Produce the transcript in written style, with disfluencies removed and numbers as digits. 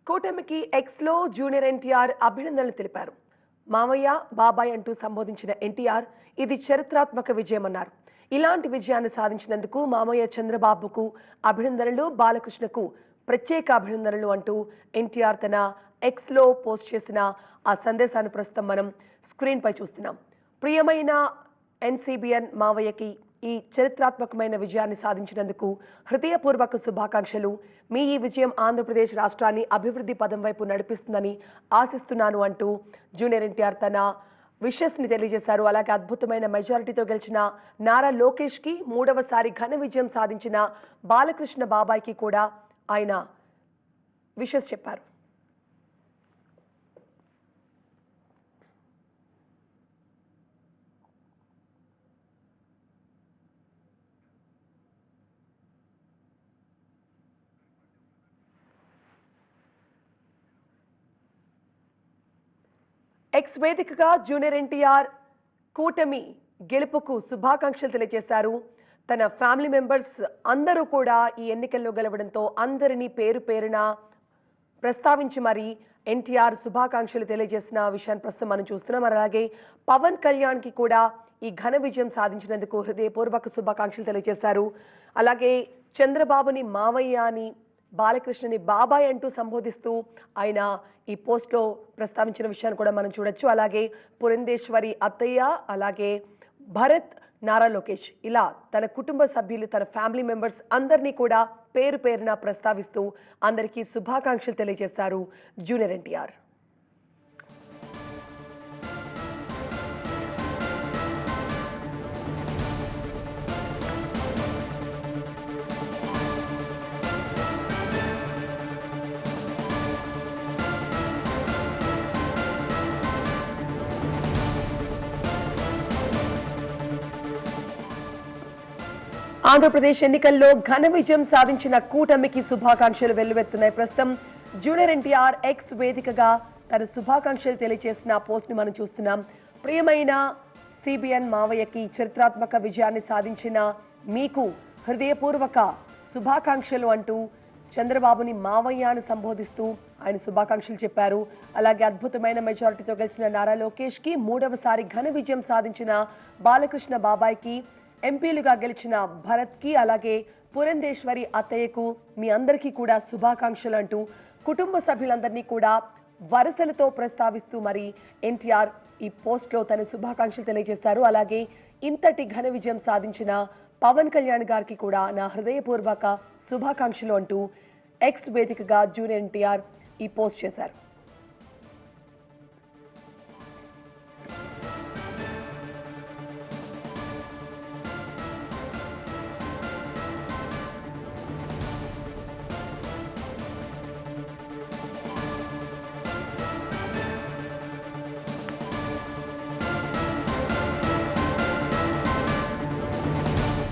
కూటమికి ఎక్స్లో జూనియర్ ఎన్టీఆర్ అభినందనలు తెలిపారు. మామయ్య బాబాయ్ అంటూ సంబోధించిన ఎన్టీఆర్ ఇది చరిత్రాత్మక విజయమన్నారు. ఇలాంటి విజయాన్ని సాధించినందుకు మామయ్య చంద్రబాబుకు అభినందనలు, బాలకృష్ణకు ప్రత్యేక అభినందనలు అంటూ ఎన్టీఆర్ తన ఎక్స్లో పోస్ట్ చేసిన ఆ సందేశాన్ని ప్రస్తుతం మనం స్క్రీన్ పై చూస్తున్నాం. ప్రియమైన ఎన్సీబీఎన్ మావయ్యకి ఈ చరిత్రాత్మకమైన విజయాన్ని సాధించినందుకు హృదయపూర్వక శుభాకాంక్షలు. మీ ఈ విజయం ఆంధ్రప్రదేశ్ రాష్ట్రాన్ని అభివృద్ధి పదం వైపు నడిపిస్తుందని ఆశిస్తున్నాను అంటూ జూనియర్ ఎన్టీఆర్ తన విషెస్ని తెలియజేశారు. అలాగే అద్భుతమైన మెజారిటీతో గెలిచిన నారా లోకేష్కి, మూడవసారి ఘన విజయం సాధించిన బాలకృష్ణ బాబాయ్కి కూడా ఆయన విషెస్ చెప్పారు. ఎక్స్ వేదికగా జూనియర్ ఎన్టీఆర్ కూటమి గెలుపుకు శుభాకాంక్షలు తెలియజేశారు. తన ఫ్యామిలీ మెంబర్స్ అందరూ కూడా ఈ ఎన్నికల్లో గెలవడంతో అందరినీ పేరు పేరున ప్రస్తావించి మరి ఎన్టీఆర్ శుభాకాంక్షలు తెలియజేసిన విషయాన్ని ప్రస్తుతం మనం చూస్తున్నాం. అలాగే పవన్ కళ్యాణ్కి కూడా ఈ ఘన విజయం సాధించినందుకు హృదయపూర్వక శుభాకాంక్షలు తెలియజేశారు. అలాగే చంద్రబాబుని మావయ్య అని, బాలకృష్ణని బాబాయ్ అంటూ సంబోధిస్తూ ఆయన ఈ పోస్ట్లో ప్రస్తావించిన విషయాన్ని కూడా మనం చూడొచ్చు. అలాగే పురంధేశ్వరి అత్తయ్య, అలాగే భరత్, నారా లోకేష్ ఇలా తన కుటుంబ సభ్యులు, తన ఫ్యామిలీ మెంబర్స్ అందరినీ కూడా పేరు పేరున ప్రస్తావిస్తూ అందరికీ శుభాకాంక్షలు తెలియజేశారు జూనియర్ ఎన్టీఆర్. ఆంధ్రప్రదేశ్ ఎన్నికల్లో ఘన విజయం సాధించిన కూటమికి శుభాకాంక్షలు వెల్లువెత్తున్నాయి. ప్రస్తుతం జూనియర్ ఎన్టీఆర్ ఎక్స్ వేదికగా తన శుభాకాంక్షలు తెలియజేసిన పోస్ట్ని మనం చూస్తున్నాం. ప్రియమైన సిబిఎన్ మావయ్యకి చరిత్రాత్మక విజయాన్ని సాధించిన మీకు హృదయపూర్వక శుభాకాంక్షలు అంటూ చంద్రబాబుని మావయ్య అని సంబోధిస్తూ ఆయన శుభాకాంక్షలు చెప్పారు. అలాగే అద్భుతమైన మెజారిటీతో గెలిచిన నారా లోకేష్కి, మూడవసారి ఘన విజయం సాధించిన బాలకృష్ణ బాబాయ్కి, ఎంపీలుగా గెలిచిన భరత్కి, అలాగే పురంధేశ్వరి అత్తయ్యకు మీ అందరికీ కూడా శుభాకాంక్షలు అంటూ కుటుంబ సభ్యులందరినీ కూడా వరుసలతో ప్రస్తావిస్తూ మరి ఎన్టీఆర్ ఈ పోస్ట్లో తన శుభాకాంక్షలు తెలియజేశారు. అలాగే ఇంతటి ఘన విజయం సాధించిన పవన్ కళ్యాణ్ గారికి కూడా నా హృదయపూర్వక శుభాకాంక్షలు అంటూ ఎక్స్ వేదికగా జూనియర్ ఎన్టీఆర్ ఈ పోస్ట్ చేశారు.